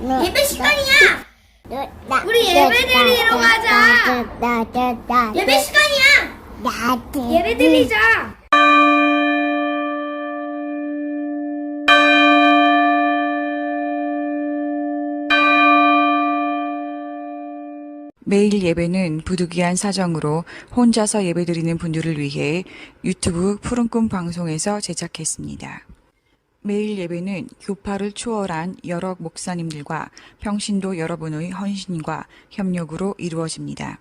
예배 시간이야. 우리 예배 드리러 가자. 예배 시간이야. 예배 드리자. 매일 예배는 부득이한 사정으로 혼자서 예배드리는 분들을 위해 유튜브 푸른 꿈 방송에서 제작했습니다. 매일 예배는 교파를 초월한 여러 목사님들과 평신도 여러분의 헌신과 협력으로 이루어집니다.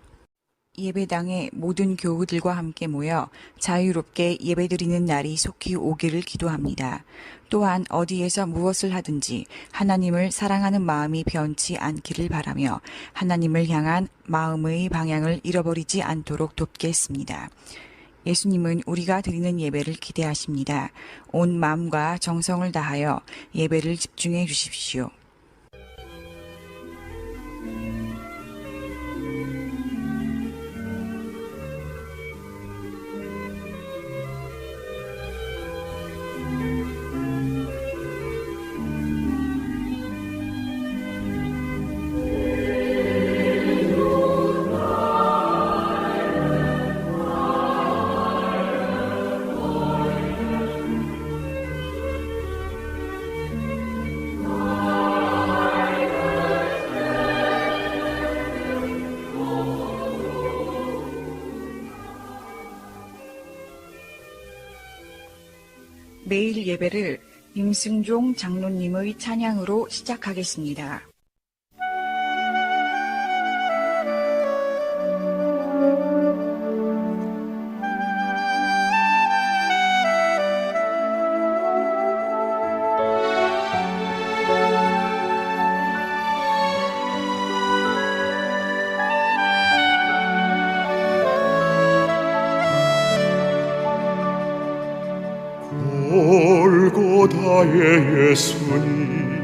예배당에 모든 교우들과 함께 모여 자유롭게 예배드리는 날이 속히 오기를 기도합니다. 또한 어디에서 무엇을 하든지 하나님을 사랑하는 마음이 변치 않기를 바라며 하나님을 향한 마음의 방향을 잃어버리지 않도록 돕겠습니다. 예수님은 우리가 드리는 예배를 기대하십니다. 온 마음과 정성을 다하여 예배를 집중해 주십시오. 매일 예배를 임승종 장로님의 찬양으로 시작하겠습니다. 골고다의 예수님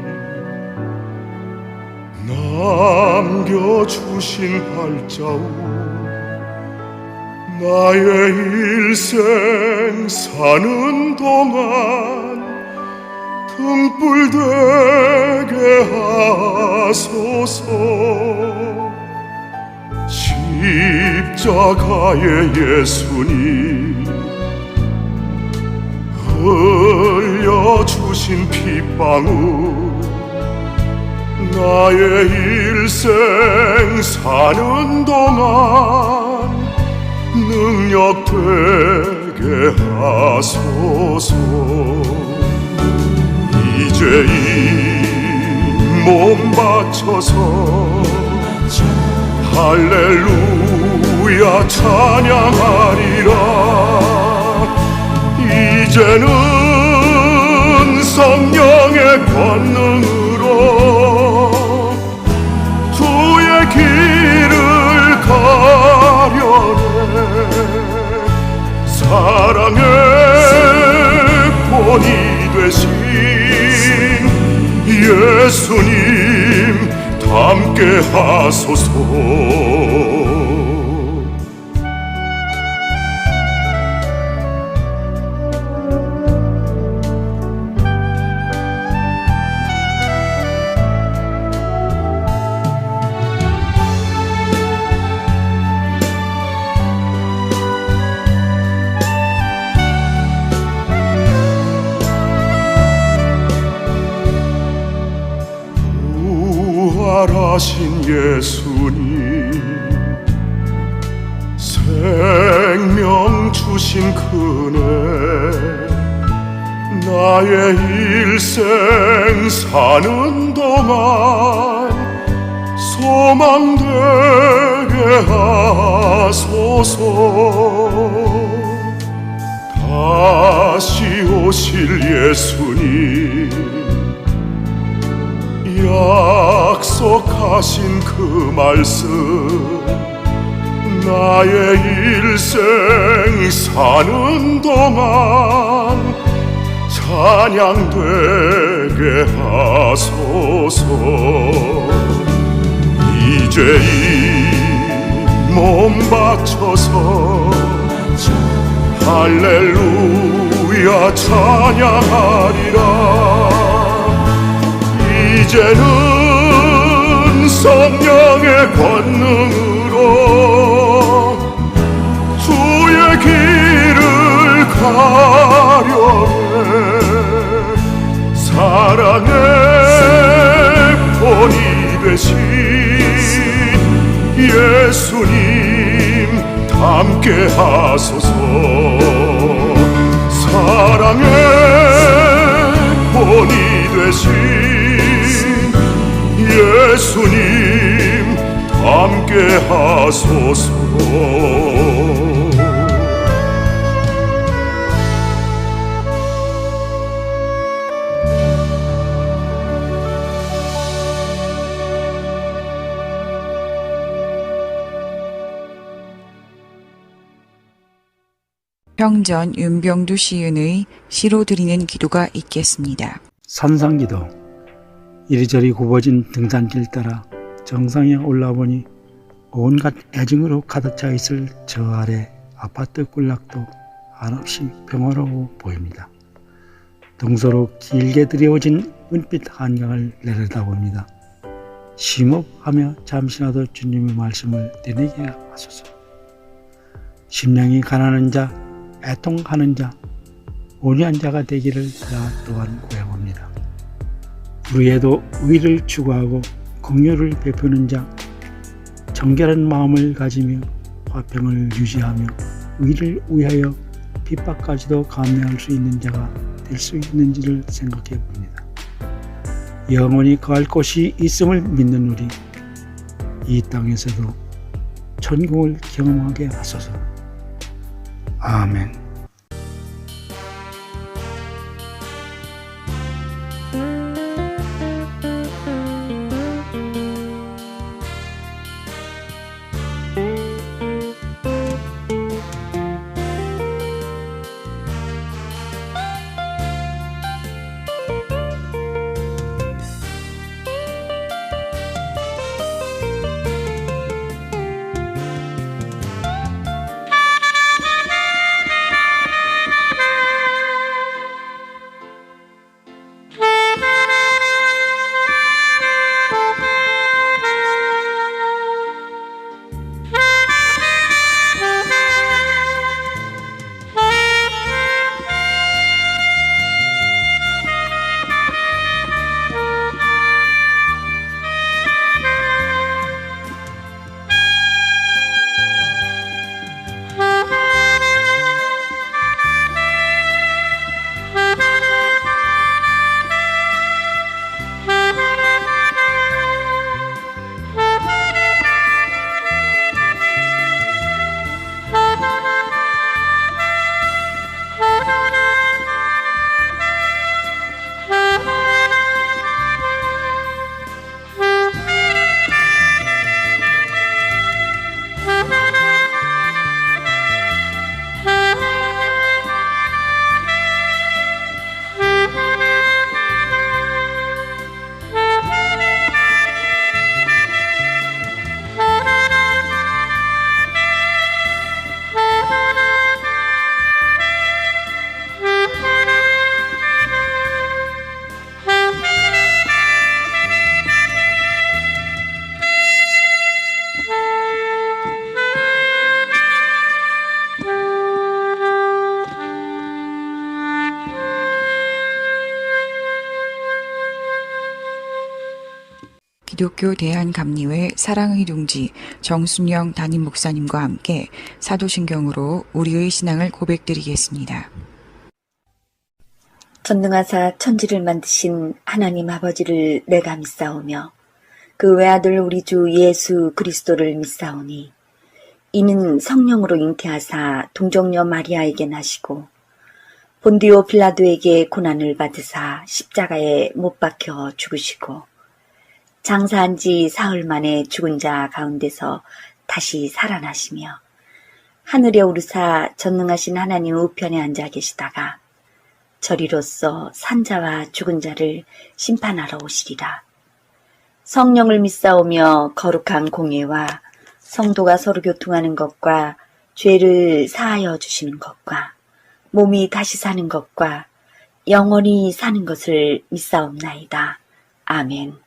남겨주신 발자국 나의 일생 사는 동안 등불 되게 하소서. 십자가의 예수님 흘려주신 핏방울 나의 일생 사는 동안 능력 되게 하소서. 이제 이 몸 바쳐서 할렐루야 찬양하리라. 이제는 성령의 권능으로 주의 길을 가려내 사랑의 본이 되신 예수님 함께 하소서. 부활하신 예수님 생명 주신 그네 나의 일생 사는 동안 소망 되게 하소서. 다시 오실 예수님 약속하신 그 말씀 나의 일생 사는 동안 찬양되게 하소서. 이제 이 몸 바쳐서 할렐루야 찬양하리라. 이제는 성령의 권능으로 주의 길을 가려내 사랑의 본이 되신 예수님 함께 하소서. 사랑의 본이 되신 예수님 함께 하소서. 평전 윤병두 시인의 시로 드리는 기도가 있겠습니다. 산상기도. 이리저리 굽어진 등산길 따라 정상에 올라보니 온갖 애증으로 가득 차 있을 저 아래 아파트 군락도 한없이 평화로워 보입니다. 동서로 길게 들여오진 은빛 한강을 내려다봅니다. 심호흡하며 잠시나도 주님의 말씀을 내내게 하소서. 심령이 가난한 자, 애통하는 자, 온유한 자가 되기를 나 또한 구해봅니다. 우리에도 의를 추구하고 긍휼을 베푸는 자, 정결한 마음을 가지며 화평을 유지하며 의를 위하여 핍박까지도 감내할 수 있는 자가 될 수 있는지를 생각해 봅니다. 영원히 거할 곳이 있음을 믿는 우리, 이 땅에서도 천국을 경험하게 하소서. 아멘. 기독교 대한감리회 사랑의 둥지 정순영 담임 목사님과 함께 사도신경으로 우리의 신앙을 고백드리겠습니다. 전능하사 천지를 만드신 하나님 아버지를 내가 믿사오며 그 외아들 우리 주 예수 그리스도를 믿사오니 이는 성령으로 잉태하사 동정녀 마리아에게 나시고 본디오 빌라도에게 고난을 받으사 십자가에 못 박혀 죽으시고 장사한 지 사흘 만에 죽은 자 가운데서 다시 살아나시며 하늘에 오르사 전능하신 하나님 우편에 앉아 계시다가 저리로서 산자와 죽은 자를 심판하러 오시리라. 성령을 믿사오며 거룩한 공예와 성도가 서로 교통하는 것과 죄를 사하여 주시는 것과 몸이 다시 사는 것과 영원히 사는 것을 믿사옵나이다. 아멘.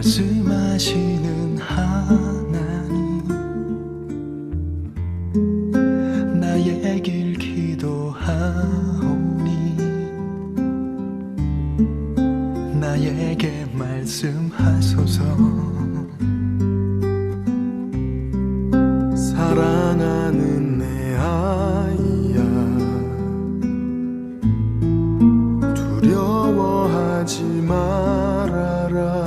말씀하시는 하나님 나의 길 기도하오니 나에게 말씀하소서 사랑하는 내 아이야 두려워하지 말아라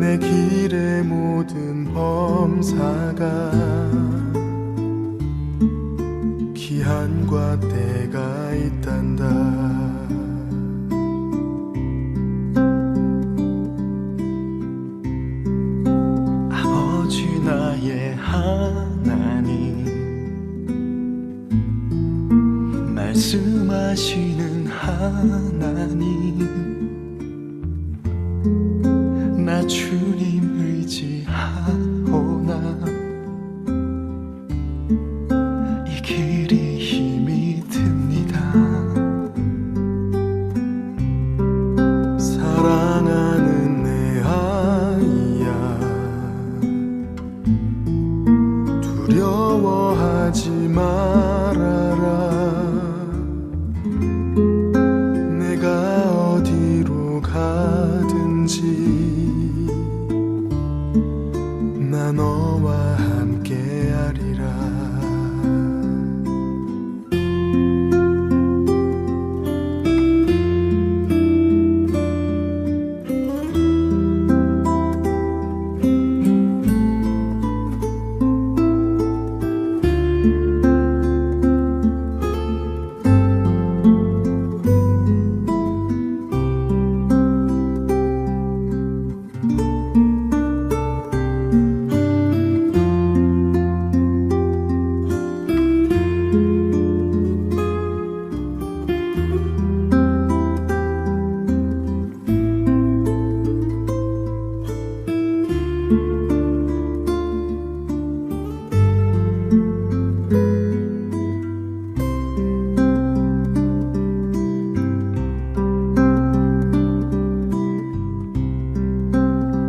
내 길의 모든 범사가 기한과 때가 있단다 아버지 나의 하나님 말씀하시는 하나님 나 주님 의지하오나 이 길이 힘이 듭니다 사랑하는 내 아이야 두려워하지 말아라 내가 어디로 가든지 나 너와 함께하리라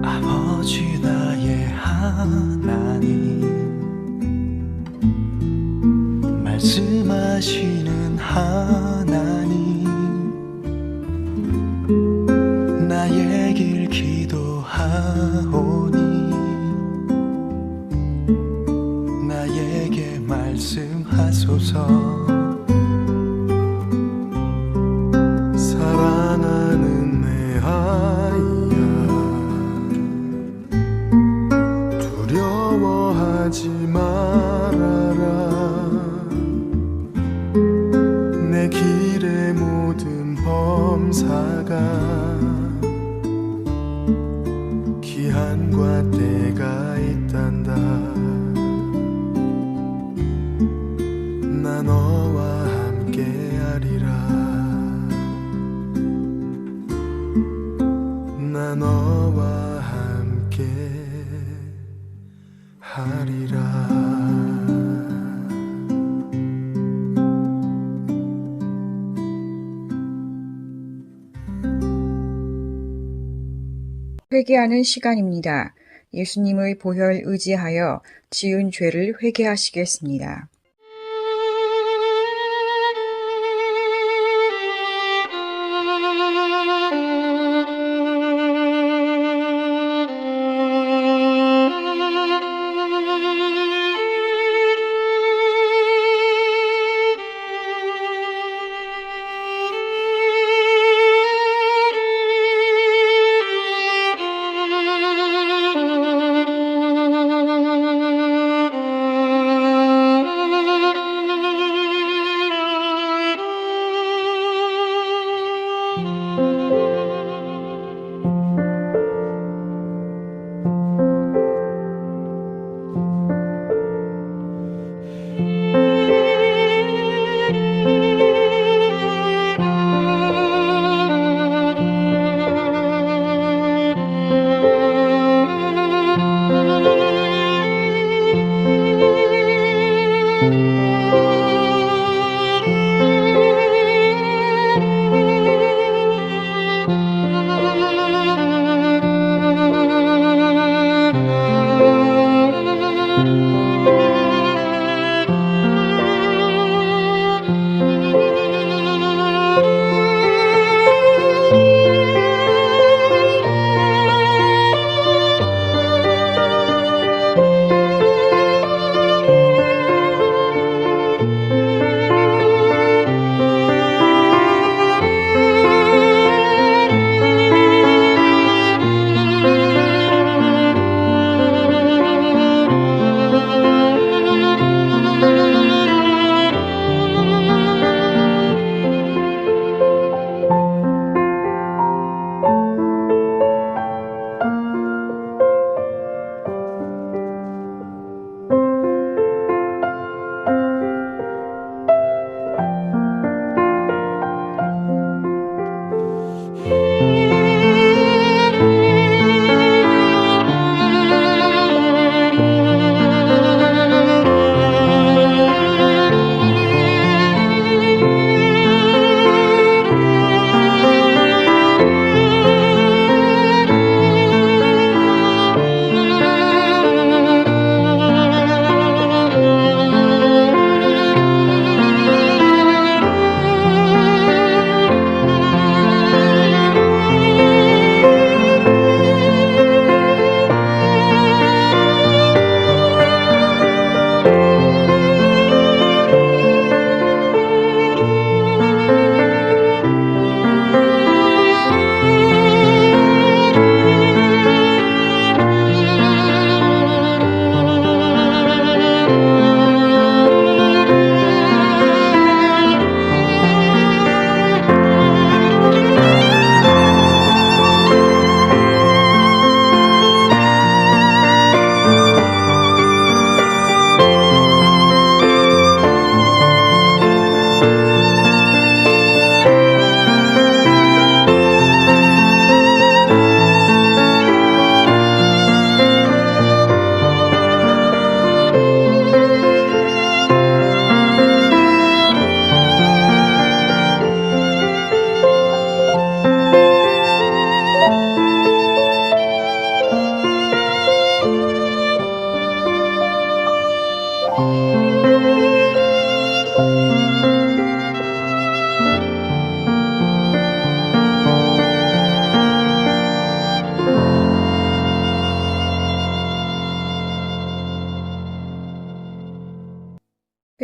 아버지 나의 하나님 말씀하시는 하나님 나의 길 기도하오니 나에게 말씀하소서 사랑하는 내 아이야 두려워하지 말아라 내 길의 모든 범사가 기한과 때가 있단다 나 너와 함께하리라 나 너와 함께 하리라 회개하는 시간입니다. 예수님의 보혈 의지하여 지은 죄를 회개하시겠습니다.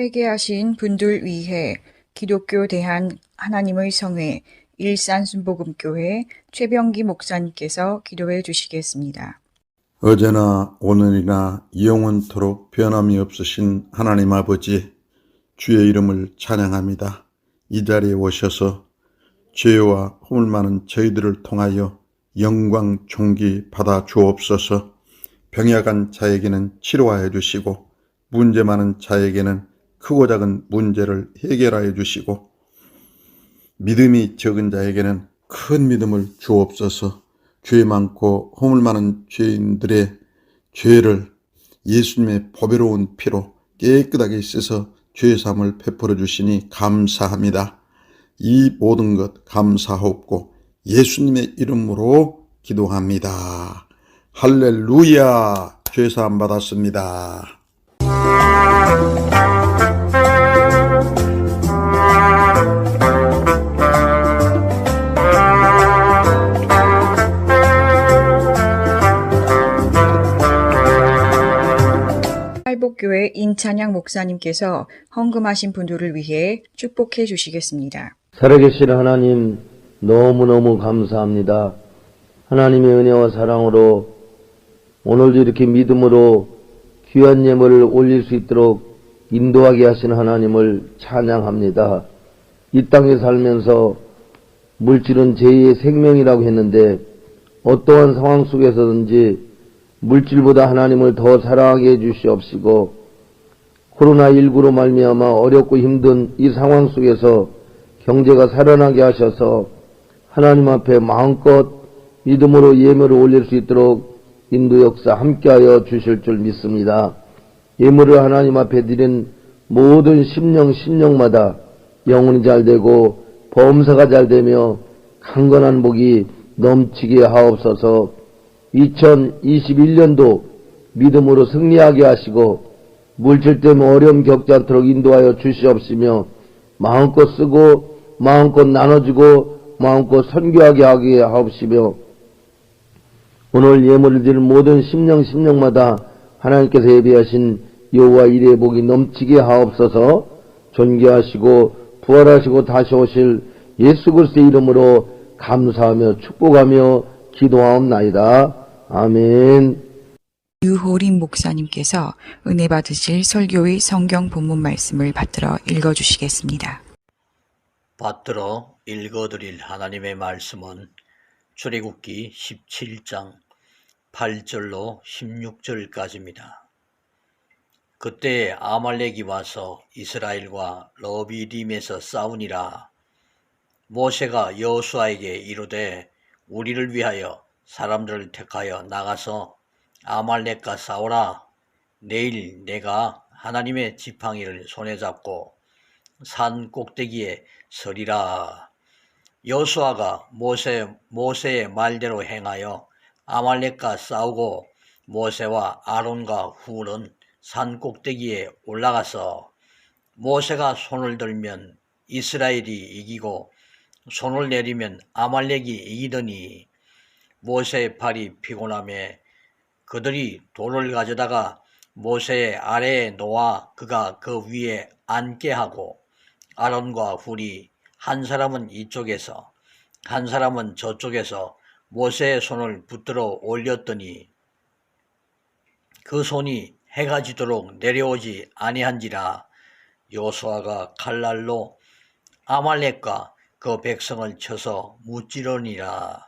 회개하신 분들 위해 기독교 대한 하나님의 성회 일산순복음교회 최병기 목사님께서 기도해 주시겠습니다. 어제나 오늘이나 영원토록 변함이 없으신 하나님 아버지, 주의 이름을 찬양합니다. 이 자리에 오셔서 죄와 허물 많은 저희들을 통하여 영광 존귀 받아 주옵소서. 병약한 자에게는 치료하여 주시고 문제 많은 자에게는 크고 작은 문제를 해결하여 주시고 믿음이 적은 자에게는 큰 믿음을 주옵소서. 죄 많고 허물 많은 죄인들의 죄를 예수님의 보배로운 피로 깨끗하게 씻어 죄사함을 베풀어 주시니 감사합니다. 이 모든 것 감사하옵고 예수님의 이름으로 기도합니다. 할렐루야. 죄사함 받았습니다. 팔복교회 임찬양 목사님께서 헌금하신 분들을 위해 축복해 주시겠습니다. 살아계신 하나님, 너무너무 감사합니다. 하나님의 은혜와 사랑으로 오늘도 이렇게 믿음으로 귀한 예물을 올릴 수 있도록 인도하게 하신 하나님을 찬양합니다. 이 땅에 살면서 물질은 제2의 생명이라고 했는데 어떠한 상황 속에서든지 물질보다 하나님을 더 사랑하게 해주시옵시고 코로나19로 말미암아 어렵고 힘든 이 상황 속에서 경제가 살아나게 하셔서 하나님 앞에 마음껏 믿음으로 예물을 올릴 수 있도록 인도 역사 함께하여 주실 줄 믿습니다. 예물을 하나님 앞에 드린 모든 심령마다 영혼이 잘되고 범사가 잘되며 강건한 복이 넘치게 하옵소서. 2021년도 믿음으로 승리하게 하시고 물질 때문에 어려움 겪지 않도록 인도하여 주시옵시며 마음껏 쓰고 마음껏 나눠주고 마음껏 선교하게 하게 하옵시며 오늘 예물을 드릴 모든 심령마다 하나님께서 예비하신 여호와 이레의 복이 넘치게 하옵소서. 존귀하시고 부활하시고 다시 오실 예수 그리스도의 이름으로 감사하며 축복하며 기도하옵나이다. 아멘. 유호림 목사님께서 은혜 받으실 설교의 성경 본문 말씀을 받들어 읽어주시겠습니다. 받들어 읽어드릴 하나님의 말씀은 출애굽기 17장 8절로 16절까지입니다. 그때 아말렉이 와서 이스라엘과 러비딤에서 싸우니라. 모세가 여호수아에게 이르되 우리를 위하여 사람들을 택하여 나가서 아말렉과 싸우라. 내일 내가 하나님의 지팡이를 손에 잡고 산 꼭대기에 서리라. 여호수아가 모세의 말대로 행하여 아말렉과 싸우고 모세와 아론과 훌은 산 꼭대기에 올라가서 모세가 손을 들면 이스라엘이 이기고 손을 내리면 아말렉이 이기더니 모세의 팔이 피곤하매 그들이 돌을 가져다가 모세의 아래에 놓아 그가 그 위에 앉게 하고 아론과 훌이 한 사람은 이쪽에서 한 사람은 저쪽에서 모세의 손을 붙들어 올렸더니 그 손이 해가 지도록 내려오지 아니한지라. 여호수아가 칼날로 아말렉과 그 백성을 쳐서 무찌르니라.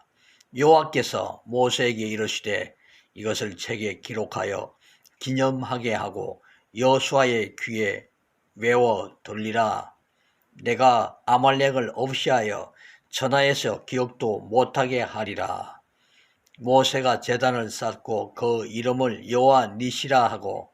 여호와께서 모세에게 이르시되 이것을 책에 기록하여 기념하게 하고 여호수아의 귀에 외워 들리라. 내가 아말렉을 없이하여 천하에서 기억도 못하게 하리라. 모세가 제단을 쌓고 그 이름을 여호와 니시라 하고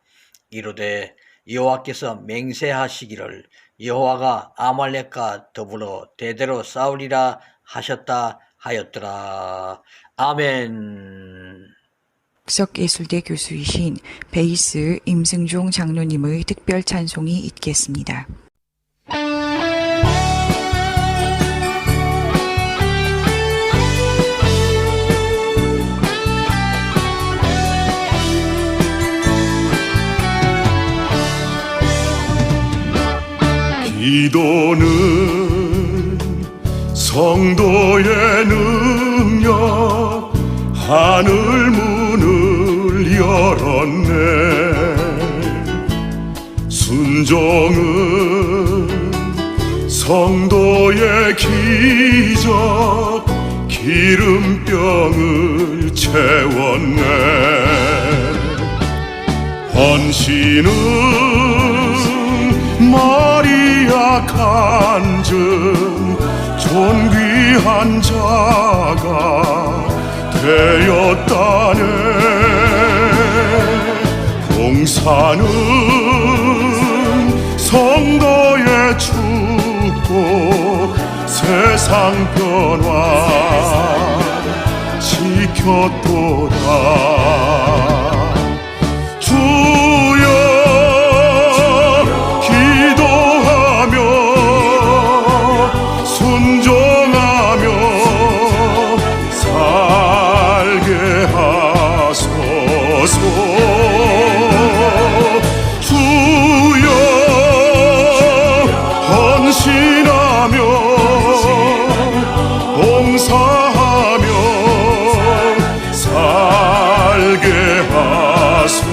이르되 여호와께서 맹세하시기를 여호와가 아말렉과 더불어 대대로 싸우리라 하셨다 하였더라. 아멘. 국석예술대 교수이신 베이스 임승종 장로님의 특별 찬송이 있겠습니다. 기도는 성도의 능력, 하늘 문을 열었네. 순종은 성도의 기적, 기름병을 채웠네. 헌신은 마리아 간증, 존귀한 자가 되었다네. 봉사는 성도의 축복, 세상 변화 지켰도다. 주여 기도하며 순종하며 살게 하소서. 주여 헌신하며 봉사하며 살게 하소서.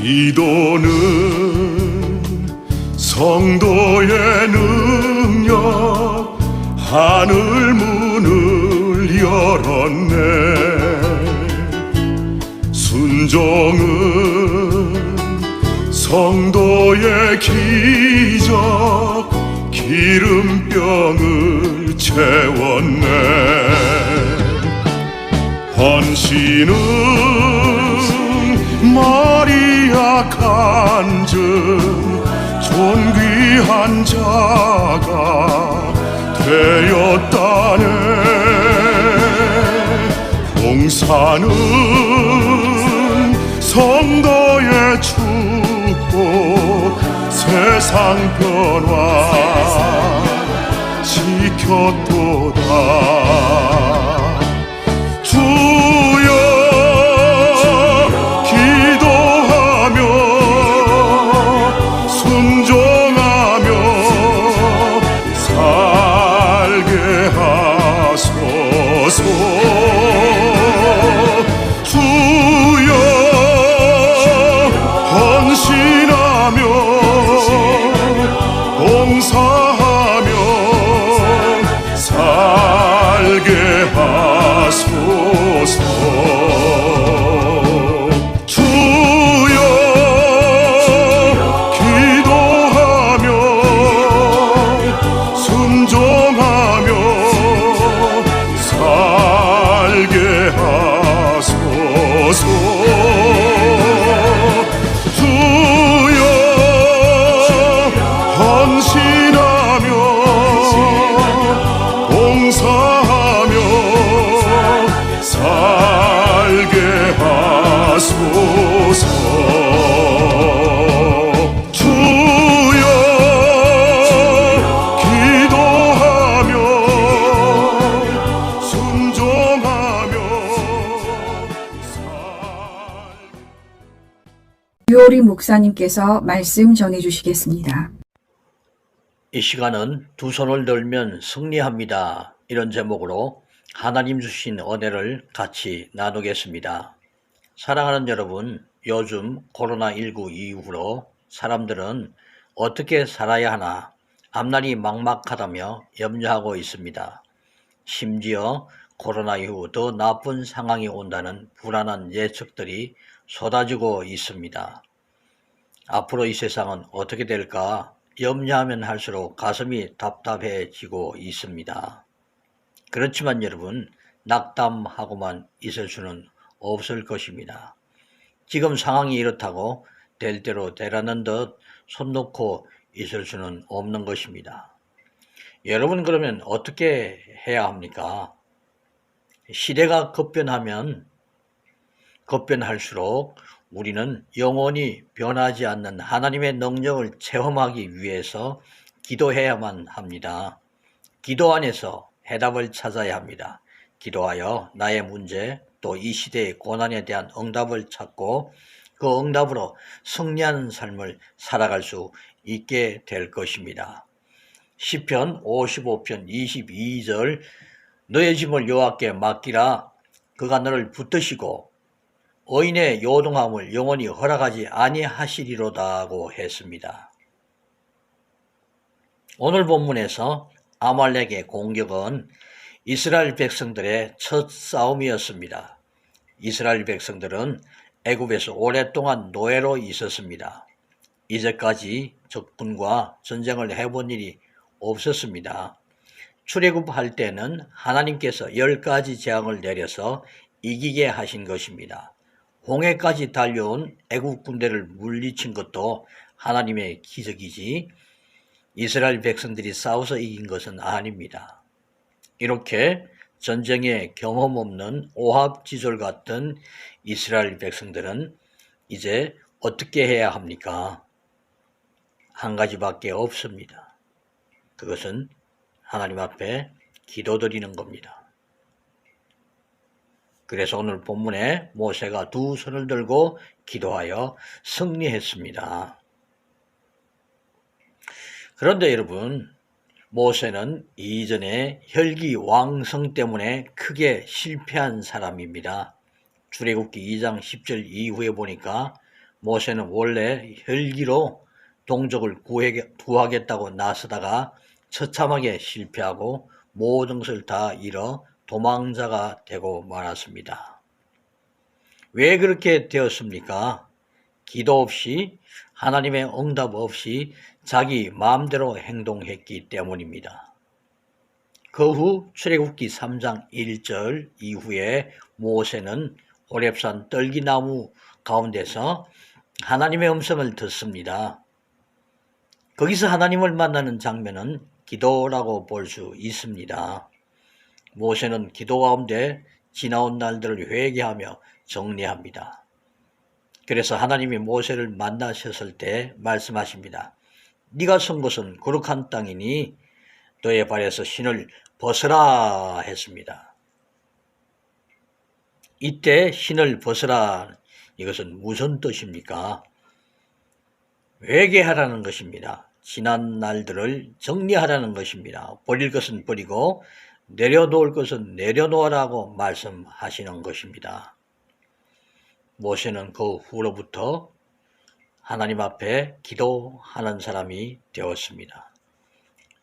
기도는 성도의 능력, 하늘 문을 열었네. 순종은 성도의 기적, 기름병을 채웠네. 헌신은 마리아 간증, 존귀한 자가 되었다네. 봉사는 성도의 축복, 세상 변화 지켰도다. 주여 기도하며 순종하며 살게 하소서. 주여 헌신하며 봉사하며 살게 하소서. 주여 기도하며 순종하며 살게 하소서. 주여 헌신하며 봉사하며 살게 하소서. 주여 기도하며 순종하며 유오리 목사님께서 말씀 전해 주시겠습니다. 이 시간은 두 손을 들면 승리합니다. 이런 제목으로 하나님 주신 은혜를 같이 나누겠습니다. 사랑하는 여러분, 요즘 코로나19 이후로 사람들은 어떻게 살아야 하나 앞날이 막막하다며 염려하고 있습니다. 심지어 코로나 이후 더 나쁜 상황이 온다는 불안한 예측들이 쏟아지고 있습니다. 앞으로 이 세상은 어떻게 될까 염려하면 할수록 가슴이 답답해지고 있습니다. 그렇지만 여러분, 낙담하고만 있을 수는 없을 것입니다. 지금 상황이 이렇다고 될 대로 되라는 듯 손 놓고 있을 수는 없는 것입니다. 여러분, 그러면 어떻게 해야 합니까? 시대가 급변하면 급변할수록 우리는 영원히 변하지 않는 하나님의 능력을 체험하기 위해서 기도해야만 합니다. 기도 안에서 해답을 찾아야 합니다. 기도하여 나의 문제, 또 이 시대의 고난에 대한 응답을 찾고 그 응답으로 승리하는 삶을 살아갈 수 있게 될 것입니다. 시편 55편 22절 너의 짐을 여호와께 맡기라. 그가 너를 붙드시고 의인의 요동함을 영원히 허락하지 아니하시리로다고 했습니다. 오늘 본문에서 아말렉의 공격은 이스라엘 백성들의 첫 싸움이었습니다. 이스라엘 백성들은 애굽에서 오랫동안 노예로 있었습니다. 이제까지 적군과 전쟁을 해본 일이 없었습니다. 출애굽할 때는 하나님께서 10가지 재앙을 내려서 이기게 하신 것입니다. 홍해까지 달려온 애굽 군대를 물리친 것도 하나님의 기적이지 이스라엘 백성들이 싸워서 이긴 것은 아닙니다. 이렇게 전쟁에 경험 없는 오합지졸 같은 이스라엘 백성들은 이제 어떻게 해야 합니까? 한 가지밖에 없습니다. 그것은 하나님 앞에 기도드리는 겁니다. 그래서 오늘 본문에 모세가 두 손을 들고 기도하여 승리했습니다. 그런데 여러분, 모세는 이전에 혈기왕성 때문에 크게 실패한 사람입니다. 출애굽기 2장 10절 이후에 보니까 모세는 원래 혈기로 동족을 구하겠다고 나서다가 처참하게 실패하고 모든 것을 다 잃어 도망자가 되고 말았습니다. 왜 그렇게 되었습니까? 기도 없이 하나님의 응답 없이 자기 마음대로 행동했기 때문입니다. 그 후 출애굽기 3장 1절 이후에 모세는 호렙산 떨기나무 가운데서 하나님의 음성을 듣습니다. 거기서 하나님을 만나는 장면은 기도라고 볼 수 있습니다. 모세는 기도 가운데 지나온 날들을 회개하며 정리합니다. 그래서 하나님이 모세를 만나셨을 때 말씀하십니다. 네가 선 곳은 거룩한 땅이니 너의 발에서 신을 벗으라 했습니다. 이때 신을 벗으라, 이것은 무슨 뜻입니까? 회개하라는 것입니다. 지난 날들을 정리하라는 것입니다. 버릴 것은 버리고 내려놓을 것은 내려놓으라고 말씀하시는 것입니다. 모세는 그 후로부터 하나님 앞에 기도하는 사람이 되었습니다.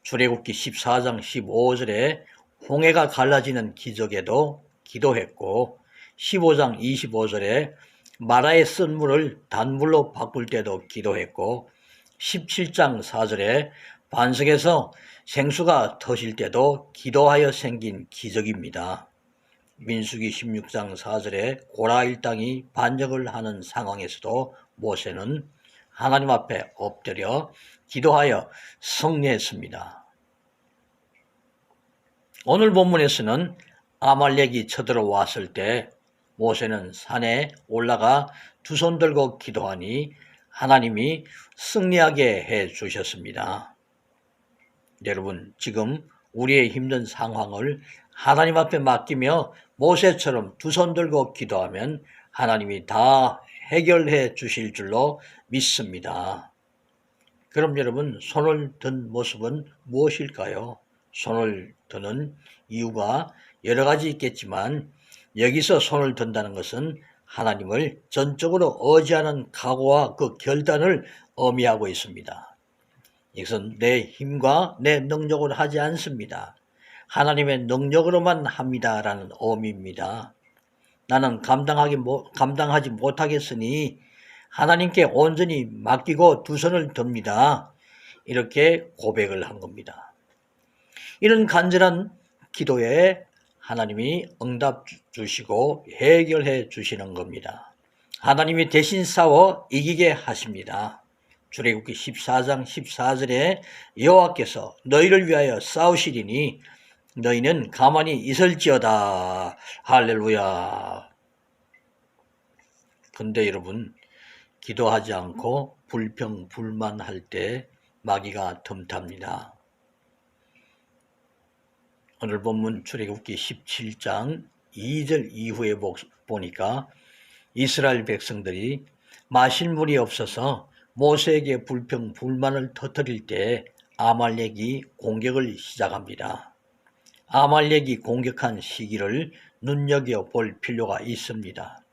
출애굽기 14장 15절에 홍해가 갈라지는 기적에도 기도했고 15장 25절에 마라에 쓴 물을 단물로 바꿀 때도 기도했고 17장 4절에 반석에서 생수가 터질 때도 기도하여 생긴 기적입니다. 민수기 16장 4절에 고라 일당이 반역을 하는 상황에서도 모세는 하나님 앞에 엎드려 기도하여 승리했습니다. 오늘 본문에서는 아말렉이 쳐들어왔을 때 모세는 산에 올라가 두 손 들고 기도하니 하나님이 승리하게 해 주셨습니다. 여러분, 지금 우리의 힘든 상황을 하나님 앞에 맡기며 모세처럼 두 손 들고 기도하면 하나님이 다 해결해 주실 줄로 믿습니다. 그럼 여러분, 손을 든 모습은 무엇일까요? 손을 드는 이유가 여러 가지 있겠지만 여기서 손을 든다는 것은 하나님을 전적으로 의지하는 각오와 그 결단을 의미하고 있습니다. 이것은 내 힘과 내 능력으로 하지 않습니다. 하나님의 능력으로만 합니다라는 의미입니다. 나는 감당하지 못하겠으니 하나님께 온전히 맡기고 두 손을 듭니다. 이렇게 고백을 한 겁니다. 이런 간절한 기도에 하나님이 응답 주시고 해결해 주시는 겁니다. 하나님이 대신 싸워 이기게 하십니다. 출애굽기 14장 14절에 여호와께서 너희를 위하여 싸우시리니 너희는 가만히 있을지어다. 할렐루야. 근데 여러분, 기도하지 않고 불평불만할 때 마귀가 틈탑니다. 오늘 본문 출애굽기 17장 2절 이후에 보니까 이스라엘 백성들이 마실 물이 없어서 모세에게 불평불만을 터뜨릴 때 아말렉이 공격을 시작합니다. 아말렉이 공격한 시기를 눈여겨볼 필요가 있습니다.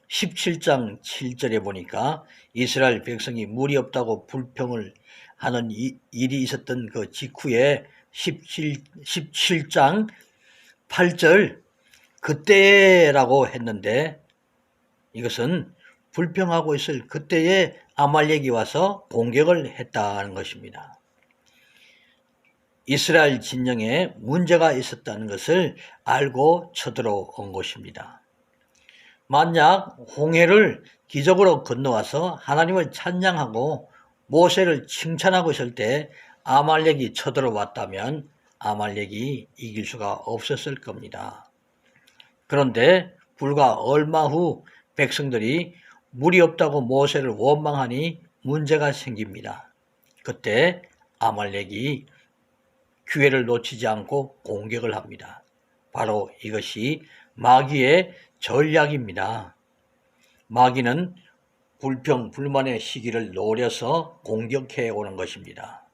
17장 7절에 보니까 이스라엘 백성이 물이 없다고 불평을 하는 일이 있었던 그 직후에 17장 8절 그때라고 했는데 이것은 불평하고 있을 그때에 아말렉이 와서 공격을 했다는 것입니다. 이스라엘 진영에 문제가 있었다는 것을 알고 쳐들어온 것입니다. 만약 홍해를 기적으로 건너와서 하나님을 찬양하고 모세를 칭찬하고 있을 때 아말렉이 쳐들어왔다면 아말렉이 이길 수가 없었을 겁니다. 그런데 불과 얼마 후 백성들이 물이 없다고 모세를 원망하니 문제가 생깁니다. 그때 아말렉이 기회를 놓치지 않고 공격을 합니다. 바로 이것이 마귀의 전략입니다. 마귀는 불평불만의 시기를 노려서 공격해 오는 것입니다.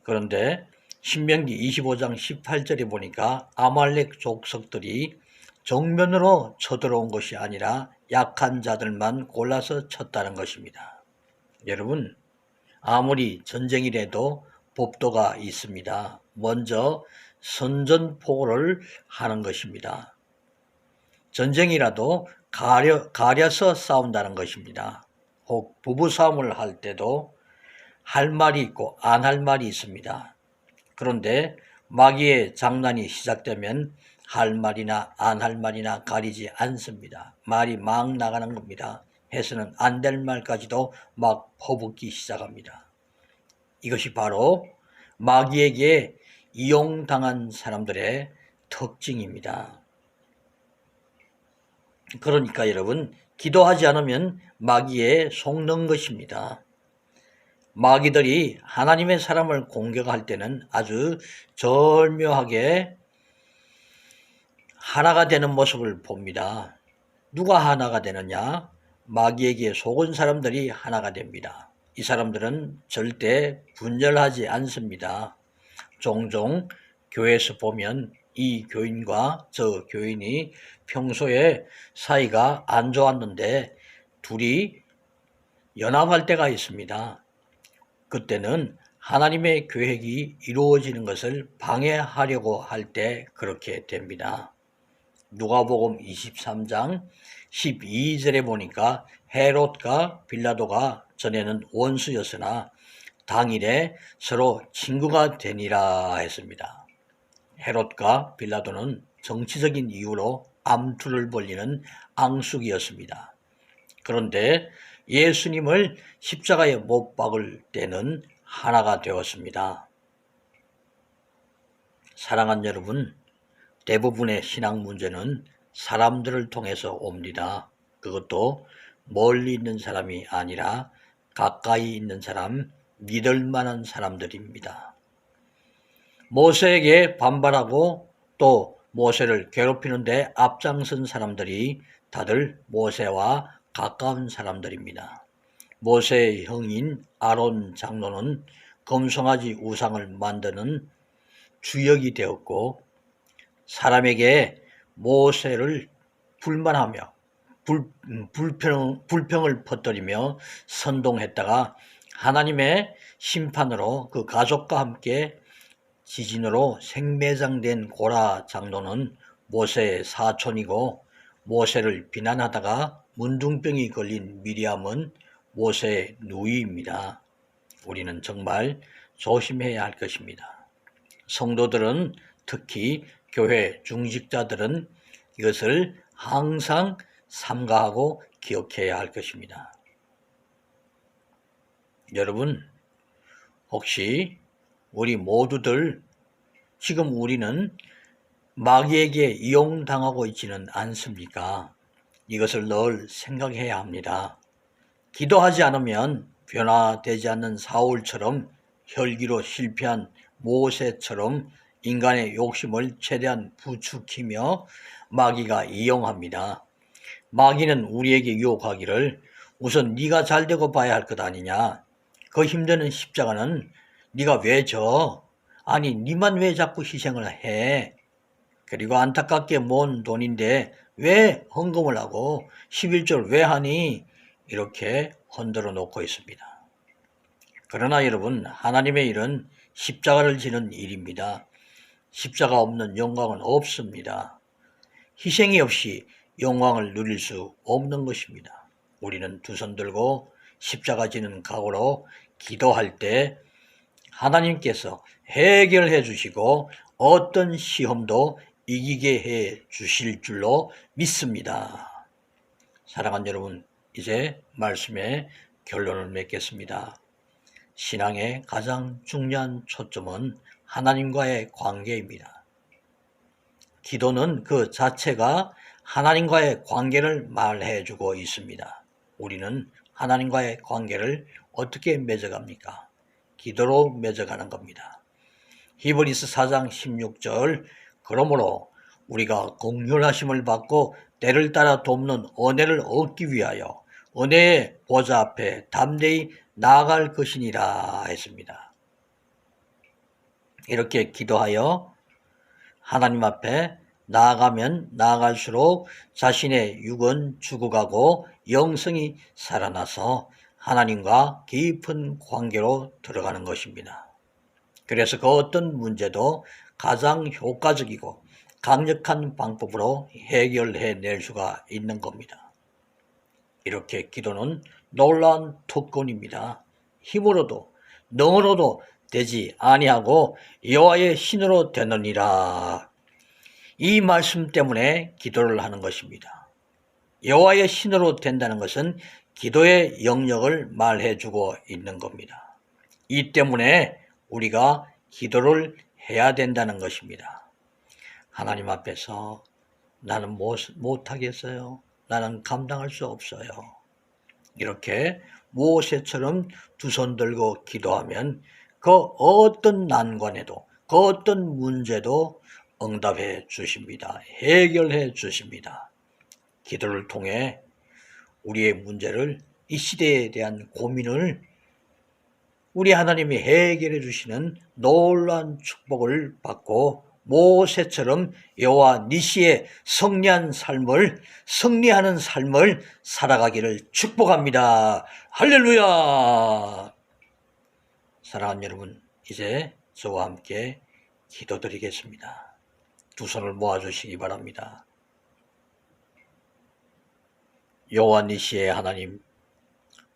그런데 신명기 25장 18절에 보니까 아말렉 족속들이 정면으로 쳐들어온 것이 아니라 약한 자들만 골라서 쳤다는 것입니다. 여러분, 아무리 전쟁이라도 법도가 있습니다. 먼저 선전포고를 하는 것입니다. 전쟁이라도 가려서 싸운다는 것입니다. 혹 부부싸움을 할 때도 할 말이 있고 안 할 말이 있습니다. 그런데 마귀의 장난이 시작되면 할 말이나 안 할 말이나 가리지 않습니다. 말이 막 나가는 겁니다. 해서는 안 될 말까지도 막 퍼붓기 시작합니다. 이것이 바로 마귀에게 이용당한 사람들의 특징입니다. 그러니까 여러분, 기도하지 않으면 마귀에 속는 것입니다. 마귀들이 하나님의 사람을 공격할 때는 아주 절묘하게 하나가 되는 모습을 봅니다. 누가 하나가 되느냐? 마귀에게 속은 사람들이 하나가 됩니다. 이 사람들은 절대 분열하지 않습니다. 종종 교회에서 보면 이 교인과 저 교인이 평소에 사이가 안 좋았는데 둘이 연합할 때가 있습니다. 그때는 하나님의 계획이 이루어지는 것을 방해하려고 할 때 그렇게 됩니다. 누가복음 23장 12절에 보니까 헤롯과 빌라도가 전에는 원수였으나 당일에 서로 친구가 되니라 했습니다. 헤롯과 빌라도는 정치적인 이유로 암투를 벌이는 앙숙이었습니다. 그런데 예수님을 십자가에 못 박을 때는 하나가 되었습니다. 사랑하는 여러분, 대부분의 신앙 문제는 사람들을 통해서 옵니다. 그것도 멀리 있는 사람이 아니라 가까이 있는 사람, 믿을 만한 사람들입니다. 모세에게 반발하고 또 모세를 괴롭히는데 앞장선 사람들이 다들 모세와 가까운 사람들입니다. 모세의 형인 아론 장로는 금송아지 우상을 만드는 주역이 되었고 사람에게 모세를 불만하며 불평을 퍼뜨리며 선동했다가 하나님의 심판으로 그 가족과 함께 지진으로 생매장된 고라 장로는 모세의 사촌이고 모세를 비난하다가 문둥병이 걸린 미리암은 모세의 누이입니다. 우리는 정말 조심해야 할 것입니다. 성도들은 특히 교회 중직자들은 이것을 항상 삼가하고 기억해야 할 것입니다. 여러분, 혹시 우리 모두들 지금 우리는 마귀에게 이용당하고 있지는 않습니까? 이것을 늘 생각해야 합니다. 기도하지 않으면 변화되지 않는 사울처럼 혈기로 실패한 모세처럼 인간의 욕심을 최대한 부추기며 마귀가 이용합니다. 마귀는 우리에게 유혹하기를 우선 네가 잘되고 봐야 할 것 아니냐. 그 힘드는 십자가는 네가 왜 져? 아니 네만 왜 자꾸 희생을 해? 그리고 안타깝게 모은 돈인데 왜 헌금을 하고 11조를 왜 하니? 이렇게 흔들어 놓고 있습니다. 그러나 여러분, 하나님의 일은 십자가를 지는 일입니다. 십자가 없는 영광은 없습니다. 희생이 없이 영광을 누릴 수 없는 것입니다. 우리는 두 손 들고 십자가 지는 각오로 기도할 때 하나님께서 해결해 주시고 어떤 시험도 이기게 해 주실 줄로 믿습니다. 사랑하는 여러분, 이제 말씀의 결론을 맺겠습니다. 신앙의 가장 중요한 초점은 하나님과의 관계입니다. 기도는 그 자체가 하나님과의 관계를 말해주고 있습니다. 우리는 하나님과의 관계를 어떻게 맺어갑니까? 기도로 맺어가는 겁니다. 히브리서 4장 16절 그러므로 우리가 공률하심을 받고 때를 따라 돕는 은혜를 얻기 위하여 은혜의 보좌 앞에 담대히 나아갈 것이니라 했습니다. 이렇게 기도하여 하나님 앞에 나아가면 나아갈수록 자신의 육은 죽어가고 영성이 살아나서 하나님과 깊은 관계로 들어가는 것입니다. 그래서 그 어떤 문제도 가장 효과적이고 강력한 방법으로 해결해낼 수가 있는 겁니다. 이렇게 기도는 놀라운 특권입니다. 힘으로도 능으로도 되지 아니하고 여호와의 신으로 되느니라. 이 말씀 때문에 기도를 하는 것입니다. 여호와의 신으로 된다는 것은 기도의 영역을 말해주고 있는 겁니다. 이 때문에 우리가 기도를 해야 된다는 것입니다. 하나님 앞에서 나는 못하겠어요. 나는 감당할 수 없어요. 이렇게 모세처럼 두 손 들고 기도하면 그 어떤 난관에도 그 어떤 문제도 응답해 주십니다. 해결해 주십니다. 기도를 통해 우리의 문제를 이 시대에 대한 고민을 우리 하나님이 해결해 주시는 놀라운 축복을 받고 모세처럼 여호와 니시의 승리하는 삶을 살아가기를 축복합니다. 할렐루야. 사랑하는 여러분, 이제 저와 함께 기도드리겠습니다. 두 손을 모아주시기 바랍니다. 여호와 니시의 하나님,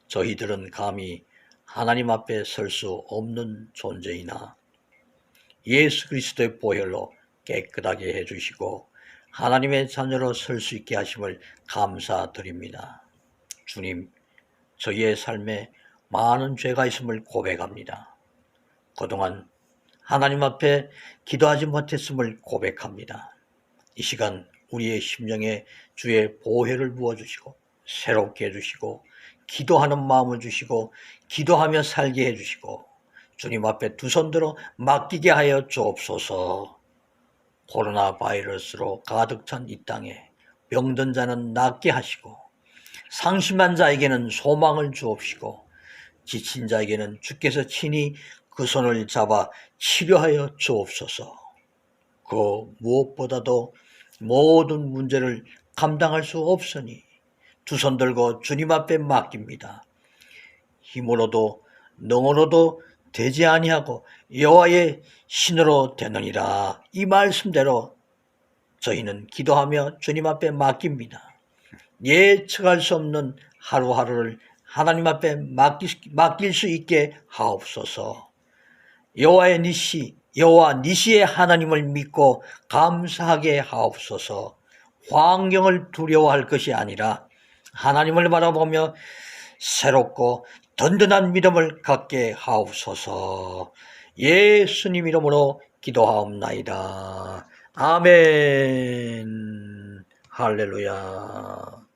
저희들은 감히 하나님 앞에 설 수 없는 존재이나 예수 그리스도의 보혈로 깨끗하게 해주시고 하나님의 자녀로 설 수 있게 하심을 감사드립니다. 주님, 저희의 삶에 많은 죄가 있음을 고백합니다. 그동안 하나님 앞에 기도하지 못했음을 고백합니다. 이 시간 우리의 심령에 주의 보혈을 부어주시고 새롭게 해주시고 기도하는 마음을 주시고 기도하며 살게 해주시고 주님 앞에 두 손 들어 맡기게 하여 주옵소서. 코로나 바이러스로 가득 찬 이 땅에 병든 자는 낫게 하시고 상심한 자에게는 소망을 주옵시고 지친 자에게는 주께서 친히 그 손을 잡아 치료하여 주옵소서. 그 무엇보다도 모든 문제를 감당할 수 없으니 두 손 들고 주님 앞에 맡깁니다. 힘으로도 능으로도 되지 아니하고 여호와의 신으로 되느니라. 이 말씀대로 저희는 기도하며 주님 앞에 맡깁니다. 예측할 수 없는 하루하루를 하나님 앞에 맡길 수 있게 하옵소서. 여호와 니시의 하나님을 믿고 감사하게 하옵소서. 환경을 두려워할 것이 아니라 하나님을 바라보며 새롭고 든든한 믿음을 갖게 하옵소서. 예수님 이름으로 기도하옵나이다. 아멘. 할렐루야.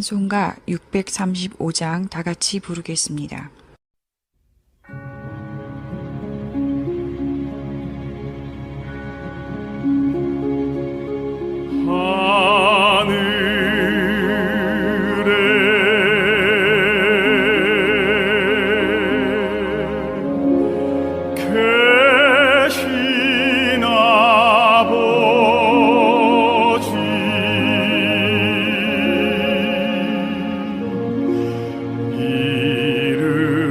찬송가 635장 다 같이 부르겠습니다. 이름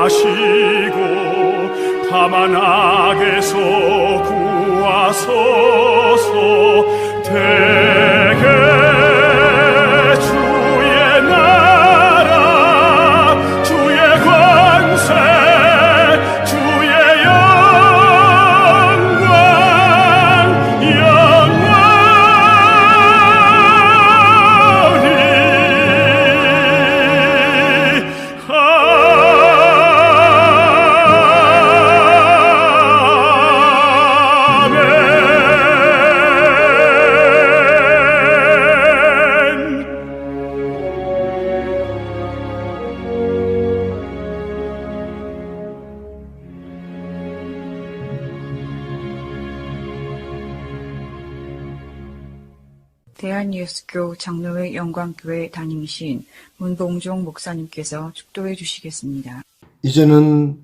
마시고 다만 악에서 구하소서. 대개 주의 나라 주의 권세 주의 영광 대한예수교 장로회 영광교회 담임이신 문봉종 목사님께서 축도해 주시겠습니다. 이제는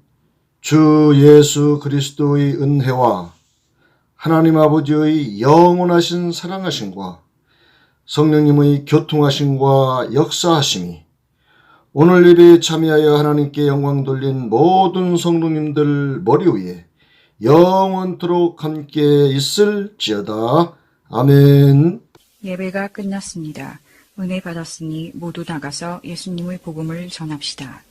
주 예수 그리스도의 은혜와 하나님 아버지의 영원하신 사랑하심과 성령님의 교통하심과 역사하심이 오늘 예배에 참여하여 하나님께 영광 돌린 모든 성도님들 머리 위에 영원토록 함께 있을지어다. 아멘. 예배가 끝났습니다. 은혜 받았으니 모두 나가서 예수님의 복음을 전합시다.